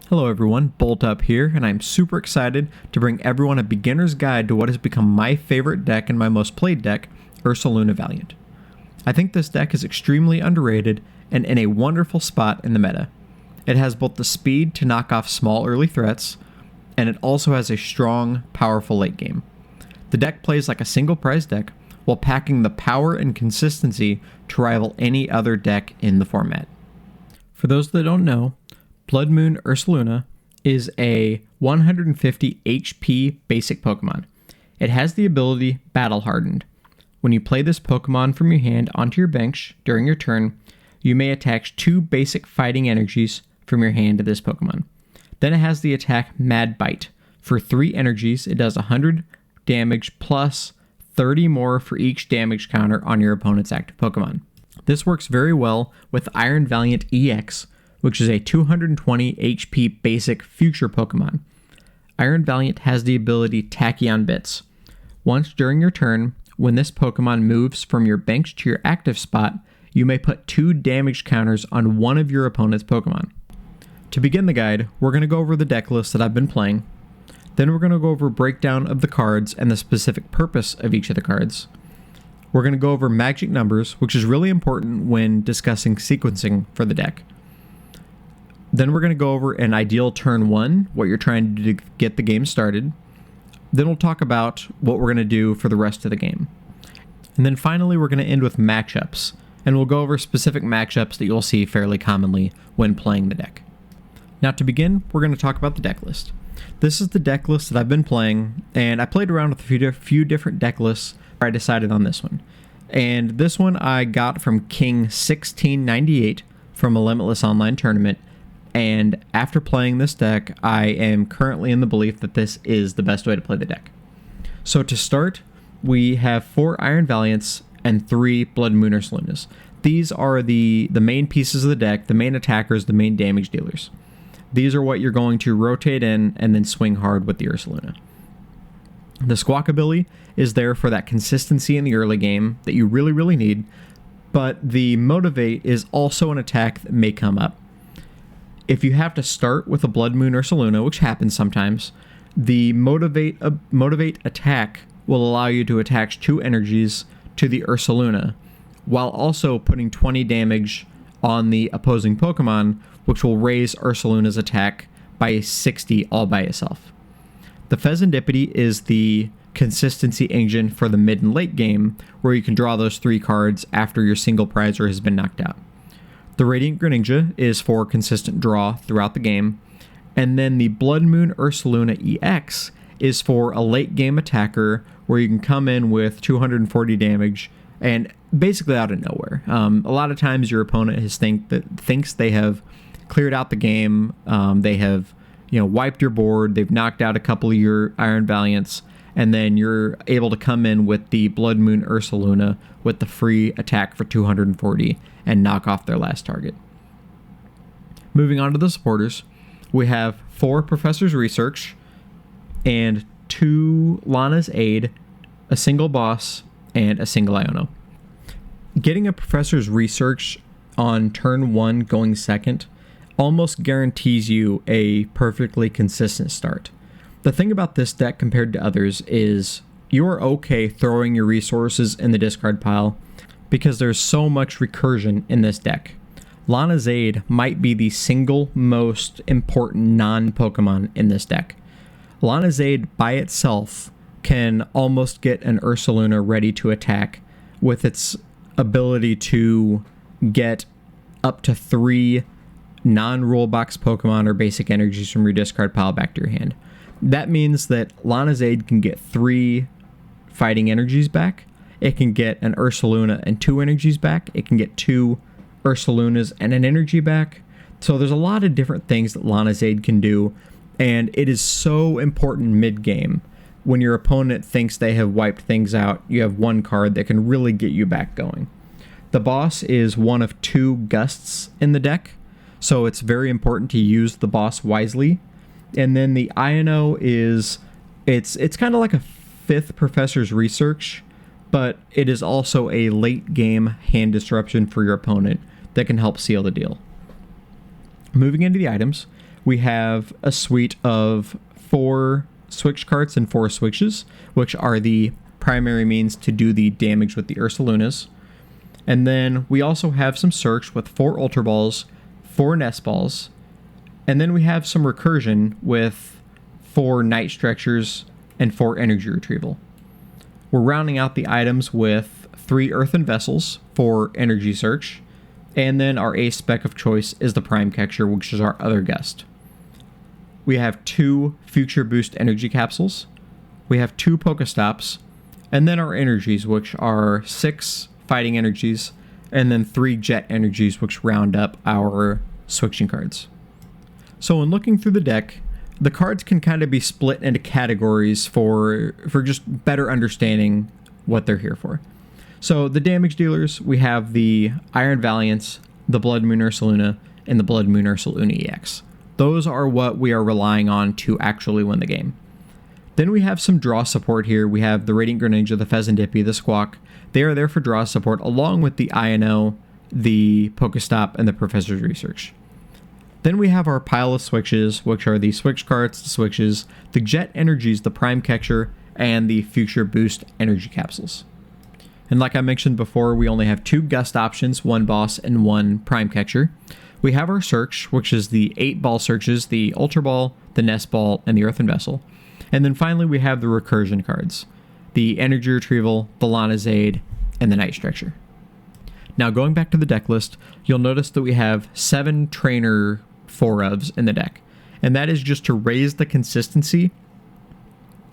Hello everyone, Bolt Up here, and I'm super excited to bring everyone a beginner's guide to what has become my favorite deck and my most played deck, Ursaluna Valiant. I think this deck is extremely underrated and in a wonderful spot in the meta. It has both the speed to knock off small early threats, and it also has a strong, powerful late game. The deck plays like a single prize deck, while packing the power and consistency to rival any other deck in the format. For those that don't know, Bloodmoon Ursaluna is a 150 HP basic Pokemon. It has the ability Battle Hardened. When you play this Pokemon from your hand onto your bench during your turn, you may attach 2 basic fighting energies from your hand to this Pokemon. Then it has the attack Mad Bite. For 3 energies, it does 100 damage plus 30 more for each damage counter on your opponent's active Pokemon. This works very well with Iron Valiant EX, which is a 220 HP basic future Pokemon. Iron Valiant has the ability Tachyon Bits. Once during your turn, when this Pokemon moves from your bench to your active spot, you may put 2 damage counters on one of your opponent's Pokemon. To begin the guide, we're going to go over the deck list that I've been playing. Then we're going to go over a breakdown of the cards and the specific purpose of each of the cards. We're going to go over magic numbers, which is really important when discussing sequencing for the deck. Then we're going to go over an ideal turn 1, what you're trying to do to get the game started. Then we'll talk about what we're going to do for the rest of the game. And then finally, we're going to end with matchups, and we'll go over specific matchups that you'll see fairly commonly when playing the deck. Now to begin, we're going to talk about the deck list. This is the deck list that I've been playing, and I played around with a few different deck lists before I decided on this one. And this one I got from King 1698 from a Limitless Online tournament. And after playing this deck, I am currently in the belief that this is the best way to play the deck. So to start, we have 4 Iron Valiants and 3 Bloodmoon Ursalunas. These are the main pieces of the deck, the main attackers, the main damage dealers. These are what you're going to rotate in and then swing hard with the Ursaluna. The Squawkabilly is there for that consistency in the early game that you really, really need, but the Motivate is also an attack that may come up. If you have to start with a Bloodmoon Ursaluna, which happens sometimes, the Motivate attack will allow you to attach 2 energies to the Ursaluna, while also putting 20 damage on the opposing Pokemon, which will raise Ursaluna's attack by 60 all by itself. The Fezandipiti is the consistency engine for the mid and late game, where you can draw those 3 cards after your single prizer has been knocked out. The Radiant Greninja is for consistent draw throughout the game, and then the Bloodmoon Ursaluna EX is for a late game attacker where you can come in with 240 damage and basically out of nowhere. A lot of times your opponent thinks they have cleared out the game, they have wiped your board, they've knocked out a couple of your Iron Valiants, and then you're able to come in with the Bloodmoon Ursaluna with the free attack for 240 and knock off their last target. Moving on to the supporters, we have 4 Professor's Research and 2 Lana's Aid, a single boss, and a single Iono. Getting a Professor's Research on turn 1 going second almost guarantees you a perfectly consistent start. The thing about this deck compared to others is you are okay throwing your resources in the discard pile because there's so much recursion in this deck. Lana's Aid might be the single most important non-Pokemon in this deck. Lana's Aid by itself can almost get an Ursaluna ready to attack with its ability to get up to 3 non-rule box Pokemon or basic energies from your discard pile back to your hand. That means that Lana's Aid can get 3 fighting energies back. It can get an Ursaluna and 2 energies back. It can get 2 Ursalunas and an energy back. So there's a lot of different things that Lana's Aid can do, and it is so important mid-game. When your opponent thinks they have wiped things out, you have 1 card that can really get you back going. The boss is one of 2 gusts in the deck, so it's very important to use the boss wisely. And then the Iono is, it's kind of like a 5th Professor's Research, but it is also a late game hand disruption for your opponent that can help seal the deal. Moving into the items, we have a suite of 4 Switch Carts and 4 Switches, which are the primary means to do the damage with the Ursalunas. And then we also have some Search with 4 Ultra Balls, 4 Nest Balls, and then we have some Recursion with 4 Night Stretchers and 4 Energy Retrieval. We're rounding out the items with 3 Earthen Vessels for Energy Search, and then our ace spec of choice is the Prime Catcher, which is our other guest. We have 2 Future Boost Energy Capsules, we have 2 Pokéstops, and then our energies, which are 6 Fighting Energies, and then 3 Jet Energies, which round up our switching cards. So in looking through the deck, the cards can kind of be split into categories for just better understanding what they're here for. So the damage dealers, we have the Iron Valiant, the Bloodmoon Ursaluna, and the Bloodmoon Ursaluna EX. Those are what we are relying on to actually win the game. Then we have some draw support here. We have the Radiant Greninja, the Fezandipiti, the Squawk. They are there for draw support, along with the Iono, the PokéStop, and the Professor's Research. Then we have our pile of switches, which are the Switch Carts, the Switches, the Jet Energies, the Prime Catcher, and the Future Boost Energy Capsules. And like I mentioned before, we only have 2 Gust options, 1 Boss and 1 Prime Catcher. We have our Search, which is the 8 Ball Searches, the Ultra Ball, the Nest Ball, and the Earthen Vessel. And then finally we have the Recursion cards, the Energy Retrieval, the Lana Zaid, and the Night Stretcher. Now going back to the deck list, you'll notice that we have 7 Trainer 4-ofs in the deck. And that is just to raise the consistency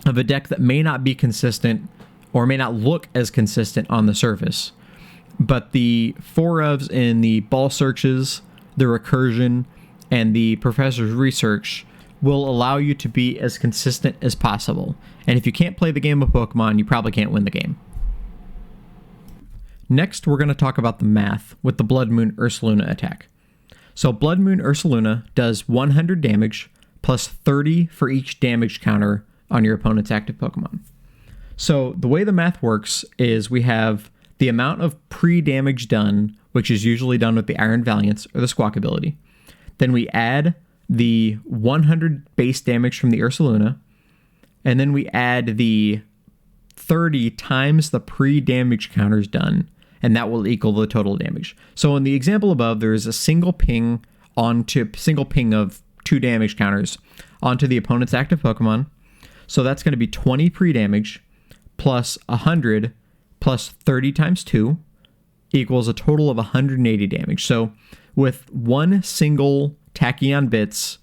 of a deck that may not be consistent or may not look as consistent on the surface. But the 4-ofs in the Ball Searches, the Recursion, and the Professor's Research will allow you to be as consistent as possible. And if you can't play the game of Pokemon, you probably can't win the game. Next, we're going to talk about the math with the Bloodmoon Ursaluna attack. So Bloodmoon Ursaluna does 100 damage plus 30 for each damage counter on your opponent's active Pokemon. So the way the math works is we have the amount of pre-damage done, which is usually done with the Iron Valiant or the Squawkabilly. Then we add the 100 base damage from the Ursaluna, and then we add the 30 times the pre-damage counters done, and that will equal the total damage. So in the example above, there is a single ping of 2 damage counters onto the opponent's active Pokemon. So that's going to be 20 pre-damage plus 100 plus 30 times 2 equals a total of 180 damage. So with one single Tachyon Bits,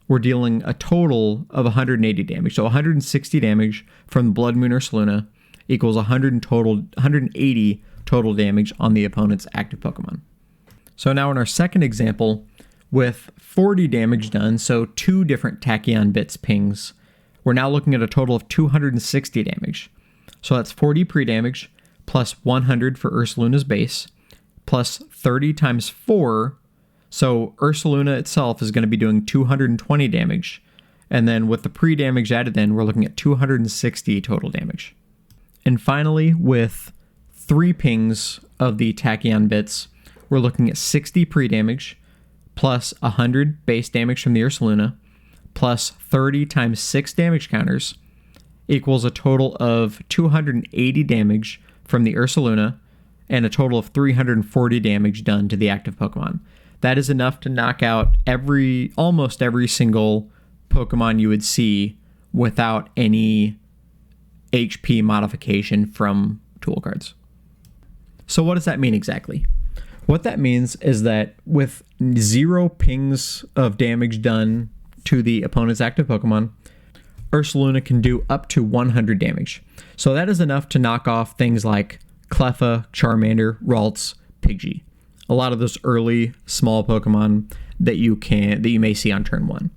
we're dealing a total of 180 damage. So 160 damage from the Bloodmoon Ursaluna equals 180 total damage on the opponent's active Pokemon. So now in our second example, with 40 damage done, so 2 different Tachyon Bits pings, we're now looking at a total of 260 damage. So that's 40 pre-damage plus 100 for Ursaluna's base plus 30 times 4. So Ursaluna itself is going to be doing 220 damage. And then with the pre-damage added in, we're looking at 260 total damage. And finally, with 3 pings of the Tachyon Bits, we're looking at 60 pre-damage plus 100 base damage from the Ursaluna plus 30 times 6 damage counters equals a total of 280 damage from the Ursaluna and a total of 340 damage done to the active Pokemon. That is enough to knock out almost every single Pokemon you would see without any HP modification from tool cards. So what does that mean exactly? What that means is that with 0 pings of damage done to the opponent's active Pokemon, Ursaluna can do up to 100 damage. So that is enough to knock off things like Cleffa, Charmander, Ralts, Pidgey. A lot of those early small Pokemon that you may see on turn 1.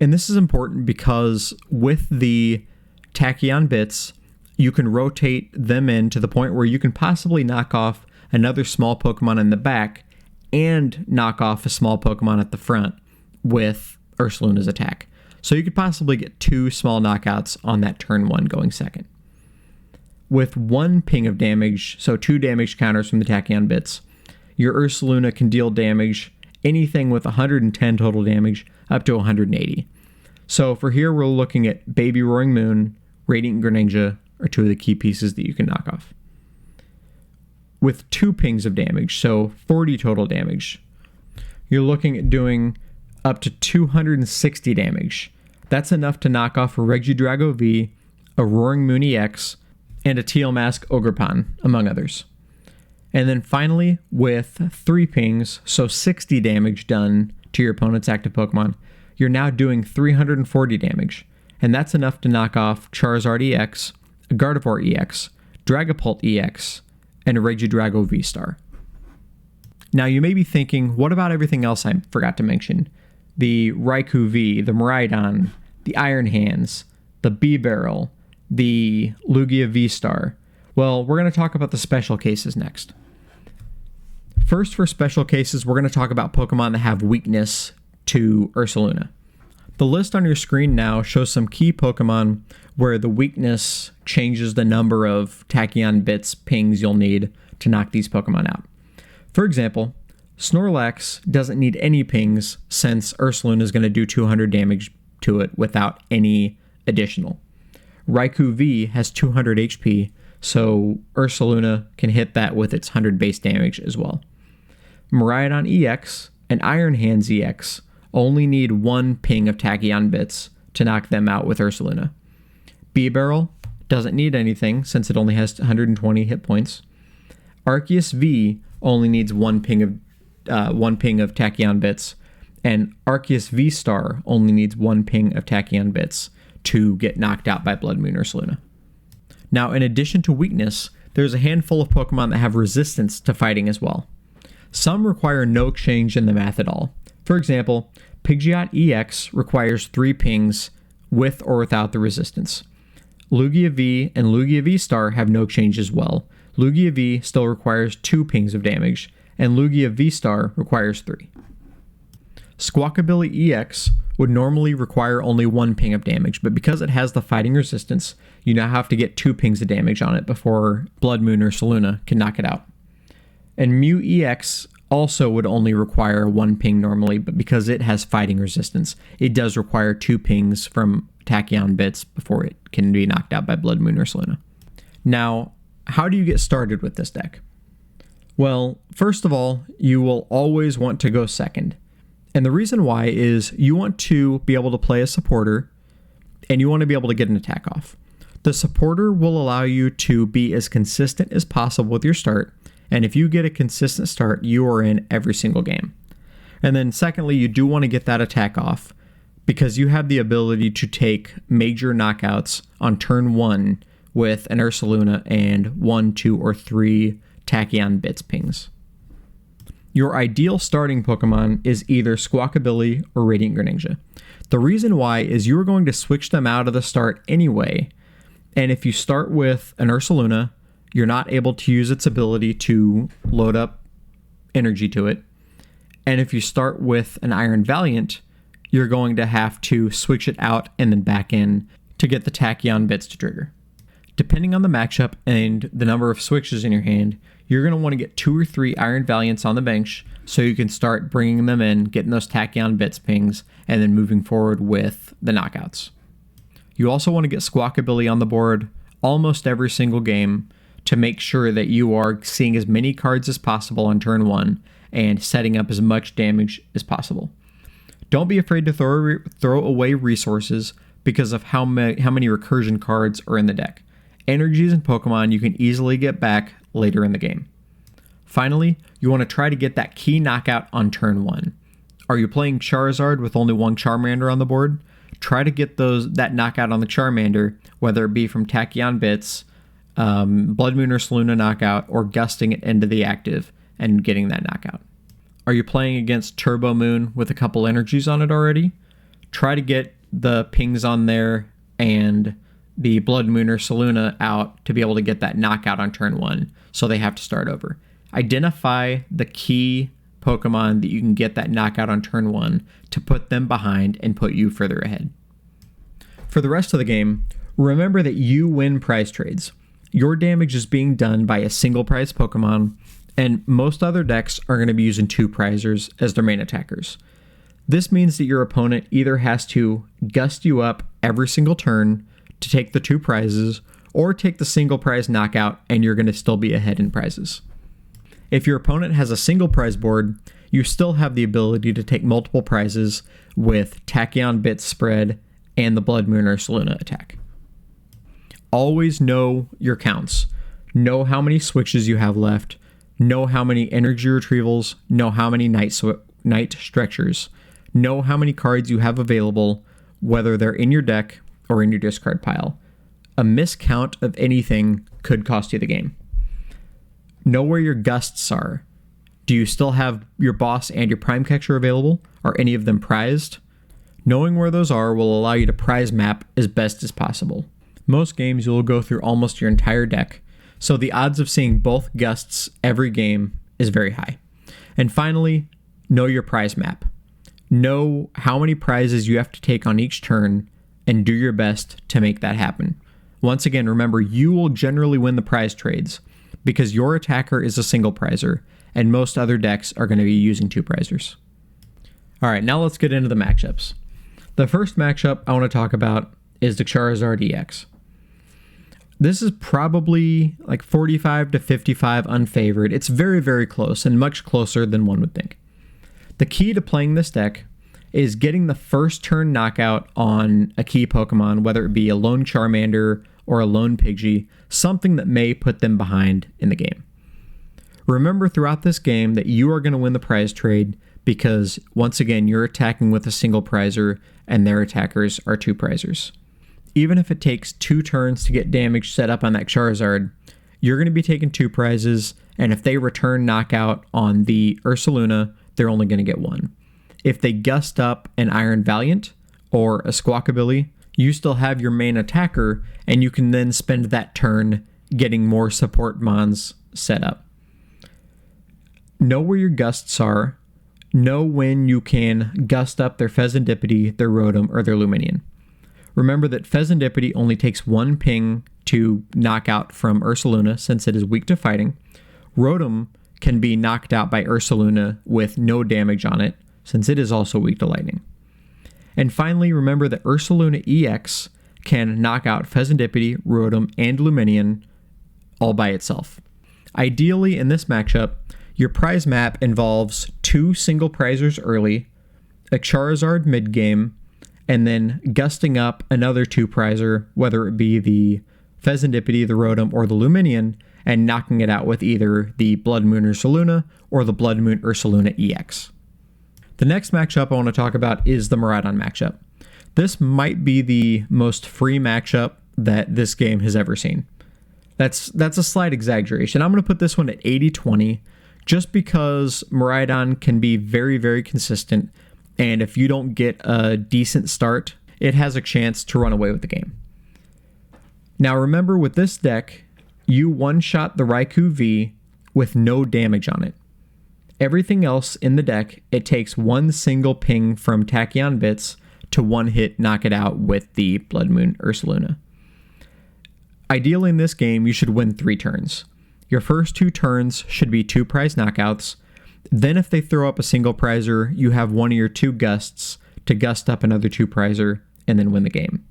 And this is important because with the Tachyon Bits, you can rotate them in to the point where you can possibly knock off another small Pokemon in the back and knock off a small Pokemon at the front with Ursaluna's attack. So you could possibly get 2 small knockouts on that turn 1 going second. With 1 ping of damage, so 2 damage counters from the Tachyon Bits, your Ursaluna can deal damage anything with 110 total damage up to 180. So for here, we're looking at Baby Roaring Moon, Radiant Greninja are two of the key pieces that you can knock off. With 2 pings of damage, so 40 total damage, you're looking at doing up to 260 damage. That's enough to knock off a Regidrago V, a Roaring Moon EX, and a Teal Mask Ogerpon, among others. And then finally, with 3 pings, so 60 damage done to your opponent's active Pokemon, you're now doing 340 damage. And that's enough to knock off Charizard EX, a Gardevoir EX, Dragapult EX, and a Regidrago V-Star. Now you may be thinking, what about everything else I forgot to mention? The Raikou V, the Maradon, the Iron Hands, the B-Barrel, the Lugia V-Star. Well, we're going to talk about the special cases next. First, for special cases, we're going to talk about Pokemon that have weakness to Ursaluna. The list on your screen now shows some key Pokemon where the weakness changes the number of Tachyon bits pings you'll need to knock these Pokemon out. For example, Snorlax doesn't need any pings since Ursaluna is going to do 200 damage to it without any additional. Raikou V has 200 HP, so Ursaluna can hit that with its 100 base damage as well. Maradon EX and Iron Hands EX only need 1 ping of Tachyon bits to knock them out with Ursaluna. B-Barrel doesn't need anything since it only has 120 hit points. Arceus V only needs 1 ping of Tachyon bits, and Arceus V-Star only needs 1 ping of Tachyon bits to get knocked out by Bloodmoon Ursaluna. Now, in addition to weakness, there's a handful of Pokemon that have resistance to fighting as well. Some require no exchange in the math at all. For example, Pidgeot EX requires 3 pings with or without the resistance. Lugia V and Lugia V-Star have no change as well. Lugia V still requires 2 pings of damage, and Lugia V-Star requires 3. Squawkabilly EX would normally require only 1 ping of damage, but because it has the fighting resistance, you now have to get 2 pings of damage on it before Bloodmoon Ursaluna can knock it out. And Mew EX also would only require 1 ping normally, but because it has fighting resistance, it does require 2 pings from Tachyon bits before it can be knocked out by Bloodmoon Ursaluna. Now, how do you get started with this deck? Well, first of all, you will always want to go second. And the reason why is you want to be able to play a supporter, and you want to be able to get an attack off. The supporter will allow you to be as consistent as possible with your start, and if you get a consistent start, you are in every single game. And then secondly, you do want to get that attack off because you have the ability to take major knockouts on turn 1 with an Ursaluna and 1, 2, or 3 Tachyon bits pings. Your ideal starting Pokemon is either Squawkabilly or Radiant Greninja. The reason why is you are going to switch them out of the start anyway, and if you start with an Ursaluna, you're not able to use its ability to load up energy to it. And if you start with an Iron Valiant, you're going to have to switch it out and then back in to get the Tachyon bits to trigger. Depending on the matchup and the number of switches in your hand, you're going to want to get 2 or 3 Iron Valiants on the bench so you can start bringing them in, getting those Tachyon bits pings, and then moving forward with the knockouts. You also want to get Squawkabilly on the board almost every single game to make sure that you are seeing as many cards as possible on turn 1 and setting up as much damage as possible. Don't be afraid to throw away resources because of how many recursion cards are in the deck. Energies and Pokemon you can easily get back later in the game. Finally, you want to try to get that key knockout on turn 1. Are you playing Charizard with only 1 Charmander on the board? Try to get that knockout on the Charmander, whether it be from Tachyon bits, Bloodmoon Ursaluna knockout, or gusting it into the active and getting that knockout. Are you playing against Turbo Moon with a couple energies on it already? Try to get the pings on there and the Bloodmoon Ursaluna out to be able to get that knockout on turn 1, so they have to start over. Identify the key Pokemon that you can get that knockout on turn 1 to put them behind and put you further ahead. For the rest of the game, remember that you win prize trades. Your damage is being done by a single prize Pokemon, and most other decks are going to be using 2 prizers as their main attackers. This means that your opponent either has to gust you up every single turn to take the 2 prizes, or take the single prize knockout and you're going to still be ahead in prizes. If your opponent has a single prize board, you still have the ability to take multiple prizes with Tachyon Bits Spread and the Bloodmoon Ursaluna attack. Always know your counts. Know how many switches you have left. Know how many energy retrievals. Know how many night stretchers. Know how many cards you have available, whether they're in your deck or in your discard pile. A miscount of anything could cost you the game. Know where your gusts are. Do you still have your boss and your prime catcher available? Are any of them prized? Knowing where those are will allow you to prize map as best as possible. Most games you'll go through almost your entire deck, so the odds of seeing both gusts every game is very high. And finally, know your prize map. Know how many prizes you have to take on each turn and do your best to make that happen. Once again, remember, you will generally win the prize trades because your attacker is a single prizer and most other decks are going to be using 2 prizers. Alright, now let's get into the matchups. The first matchup I want to talk about is the Charizard DX. This is probably like 45 to 55 unfavored. It's very, very close and much closer than one would think. The key to playing this deck is getting the first turn knockout on a key Pokemon, whether it be a lone Charmander or a lone Pidgey, something that may put them behind in the game. Remember throughout this game that you are going to win the prize trade because, once again, you're attacking with a single prizer and their attackers are 2 prizers. Even if it takes 2 turns to get damage set up on that Charizard, you're going to be taking 2 prizes, and if they return knockout on the Ursaluna, they're only going to get 1. If they gust up an Iron Valiant or a Squawkabilly, you still have your main attacker, and you can then spend that turn getting more support mons set up. Know where your gusts are. Know when you can gust up their Fezandipiti, their Rotom, or their Lumineon. Remember that Fezandipiti only takes 1 ping to knock out from Ursaluna since it is weak to fighting. Rotom can be knocked out by Ursaluna with no damage on it since it is also weak to lightning. And finally, remember that Ursaluna EX can knock out Fezandipiti, Rotom, and Lumineon all by itself. Ideally, in this matchup, your prize map involves 2 single prizers early, a Charizard mid-game, and then gusting up another 2 prizer, whether it be the Fezandipiti, the Rotom, or the Lumineon, and knocking it out with either the Bloodmoon Ursaluna or the Bloodmoon Ursaluna EX. The next matchup I want to talk about is the Maradon matchup. This might be the most free matchup that this game has ever seen. That's a slight exaggeration. I'm going to put this one at 80-20 just because Maradon can be very, very consistent, and if you don't get a decent start, it has a chance to run away with the game. Now remember, with this deck, you one-shot the Raikou V with no damage on it. Everything else in the deck, it takes 1 single ping from Tachyon Bits to 1 hit knock it out with the Bloodmoon Ursaluna. Ideally in this game, you should win 3 turns. Your first 2 turns should be 2 prize knockouts. Then if they throw up a single prizer, you have one of your 2 gusts to gust up another 2 prizer and then win the game.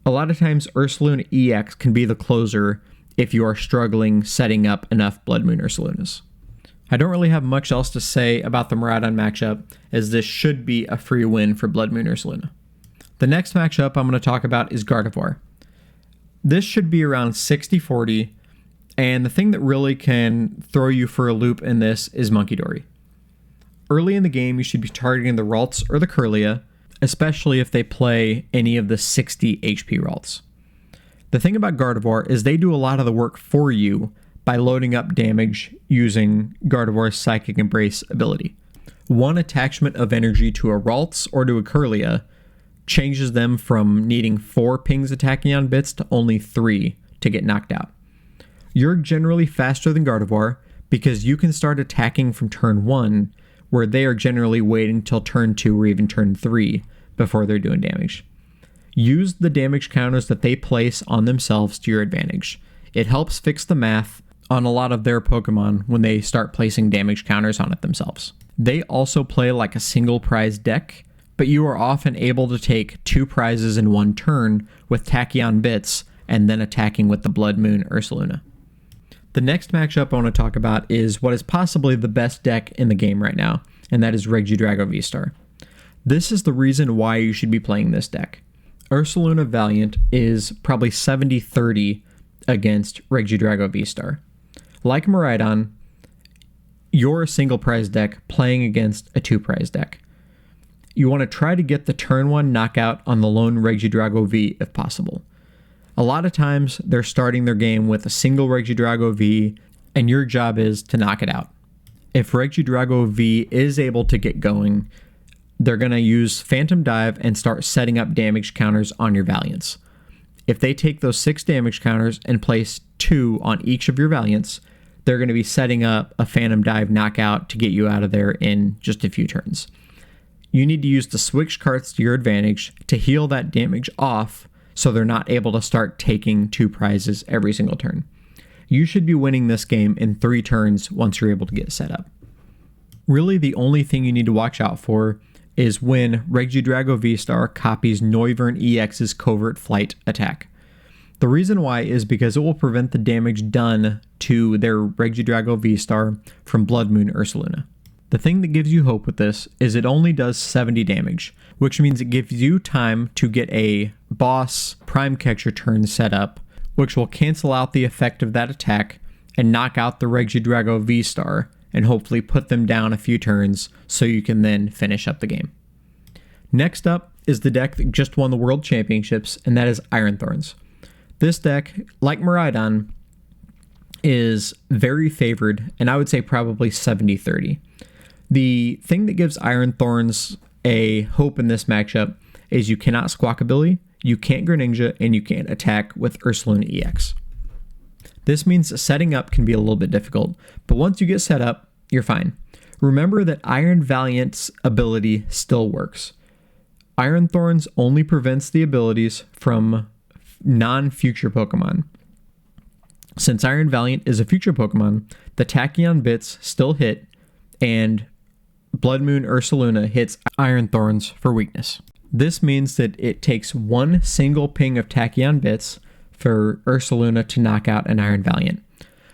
A lot of times Ursaluna EX can be the closer if you are struggling setting up enough Bloodmoon Ursalunas. I don't really have much else to say about the Maradon matchup, as this should be a free win for Bloodmoon Ursaluna. The next matchup I'm going to talk about is Gardevoir. This should be around 60-40, and the thing that really can throw you for a loop in this is Munkidori. Early in the game, you should be targeting the Ralts or the Kirlia, especially if they play any of the 60 HP Ralts. The thing about Gardevoir is they do a lot of the work for you by loading up damage using Gardevoir's Psychic Embrace ability. 1 attachment of energy to a Ralts or to a Kirlia changes them from needing 4 pings attacking on bits to only 3 to get knocked out. You're generally faster than Gardevoir because you can start attacking from turn 1, where they are generally waiting till turn 2 or even turn 3 before they're doing damage. Use the damage counters that they place on themselves to your advantage. It helps fix the math on a lot of their Pokemon when they start placing damage counters on it themselves. They also play like a single prize deck, but you are often able to take 2 prizes in one turn with Tachyon Bits and then attacking with the Bloodmoon Ursaluna. The next matchup I want to talk about is what is possibly the best deck in the game right now, and that is Regidrago V-Star. This is the reason why you should be playing this deck. Ursaluna Valiant is probably 70-30 against Regidrago V-Star. Like Maradon, you're a single prize deck playing against a 2 prize deck. You want to try to get the turn 1 knockout on the lone Regidrago V if possible. A lot of times they're starting their game with a single Regidrago V, and your job is to knock it out. If Regidrago V is able to get going, they're going to use Phantom Dive and start setting up damage counters on your Valiants. If they take those 6 damage counters and place 2 on each of your Valiants, they're going to be setting up a Phantom Dive knockout to get you out of there in just a few turns. You need to use the Switch Carts to your advantage to heal that damage off so they're not able to start taking 2 prizes every single turn. You should be winning this game in 3 turns once you're able to get set up. Really, the only thing you need to watch out for is when Regidrago V-Star copies Noivern EX's Covert Flight attack. The reason why is because it will prevent the damage done to their Regidrago V-Star from Bloodmoon Ursaluna. The thing that gives you hope with this is it only does 70 damage, which means it gives you time to get a boss Prime Catcher turn set up, which will cancel out the effect of that attack and knock out the Regidrago V-Star and hopefully put them down a few turns so you can then finish up the game. Next up is the deck that just won the World Championships, and that is Iron Thorns. This deck, like Maradon, is very favored, and I would say probably 70-30. The thing that gives Iron Thorns a hope in this matchup is you cannot Squawkabilly, you can't Greninja, and you can't attack with Ursaluna EX. This means that setting up can be a little bit difficult, but once you get set up, you're fine. Remember that Iron Valiant's ability still works. Iron Thorns only prevents the abilities from non-future Pokemon. Since Iron Valiant is a future Pokemon, the Tachyon Bits still hit, and Bloodmoon Ursaluna hits Iron Thorns for weakness. This means that it takes one single ping of Tachyon Bits for Ursaluna to knock out an Iron Valiant.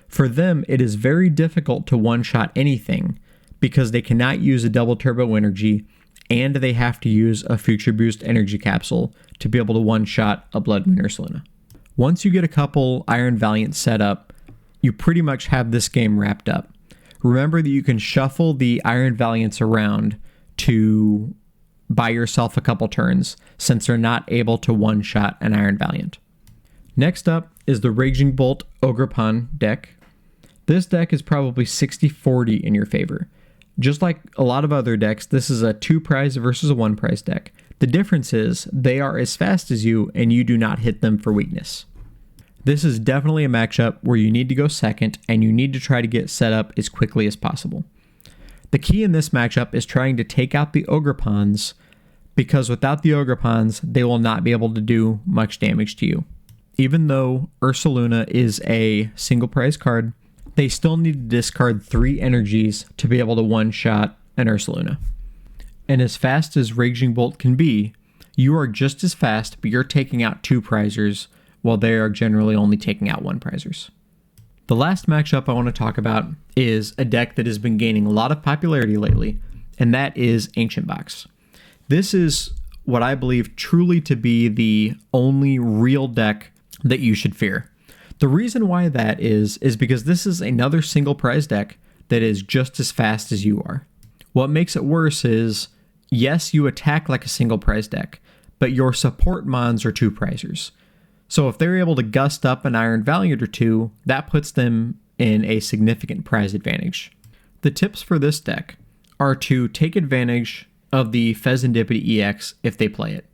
For them, it is very difficult to one-shot anything because they cannot use a double turbo energy, and they have to use a Future Boost energy capsule to be able to one-shot a Bloodmoon Ursaluna. Once you get a couple Iron Valiants set up, you pretty much have this game wrapped up. Remember that you can shuffle the Iron Valiants around to buy yourself a couple turns since they're not able to one-shot an Iron Valiant. Next up is the Raging Bolt Ogerpon deck. This deck is probably 60-40 in your favor. Just like a lot of other decks, this is a 2 prize versus a 1 prize deck. The difference is they are as fast as you and you do not hit them for weakness. This is definitely a matchup where you need to go second and you need to try to get set up as quickly as possible. The key in this matchup is trying to take out the Ogerpons, because without the Ogerpons, they will not be able to do much damage to you. Even though Ursaluna is a single prize card, they still need to discard 3 energies to be able to one-shot an Ursaluna. And as fast as Raging Bolt can be, you are just as fast, but you're taking out 2 prizers, while they are generally only taking out 1 prizers. The last matchup I want to talk about is a deck that has been gaining a lot of popularity lately, and that is Ancient Box. This is what I believe truly to be the only real deck that you should fear. The reason why that is because this is another single prize deck that is just as fast as you are. What makes it worse is, yes, you attack like a single prize deck, but your support mons are 2 prizers. So if they're able to gust up an Iron Valiant or 2, that puts them in a significant prize advantage. The tips for this deck are to take advantage of the Fezandipiti EX if they play it.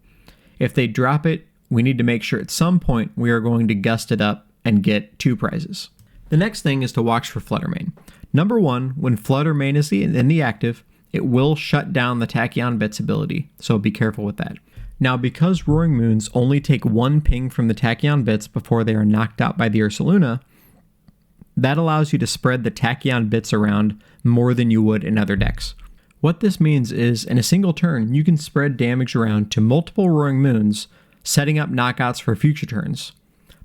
If they drop it, we need to make sure at some point we are going to gust it up and get 2 prizes. The next thing is to watch for Fluttermane. Number 1, when Fluttermane is in the active, it will shut down the Tachyon Bits ability, so be careful with that. Now, because Roaring Moons only take 1 ping from the Tachyon Bits before they are knocked out by the Ursaluna, That allows you to spread the Tachyon bits around more than you would in other decks. What this means is, in a single turn, you can spread damage around to multiple Roaring Moons, setting up knockouts for future turns.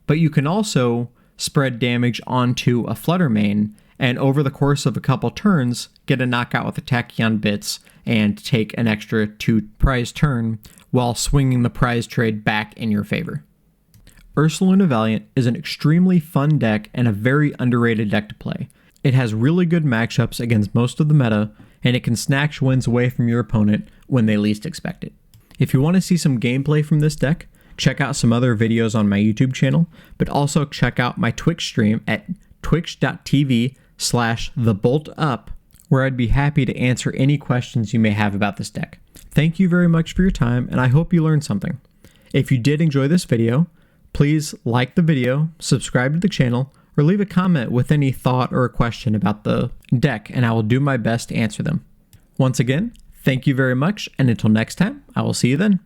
But you can also spread damage onto a Flutter Mane, and over the course of a couple turns, get a knockout with the Tachyon bits and take an extra 2 prize turn while swinging the prize trade back in your favor. Ursaluna Valiant is an extremely fun deck and a very underrated deck to play. It has really good matchups against most of the meta, and it can snatch wins away from your opponent when they least expect it. If you want to see some gameplay from this deck, check out some other videos on my YouTube channel, but also check out my Twitch stream at twitch.tv/theboltup, where I'd be happy to answer any questions you may have about this deck. Thank you very much for your time, and I hope you learned something. If you did enjoy this video, please like the video, subscribe to the channel, or leave a comment with any thought or a question about the deck, and I will do my best to answer them. Once again, thank you very much, and until next time, I will see you then.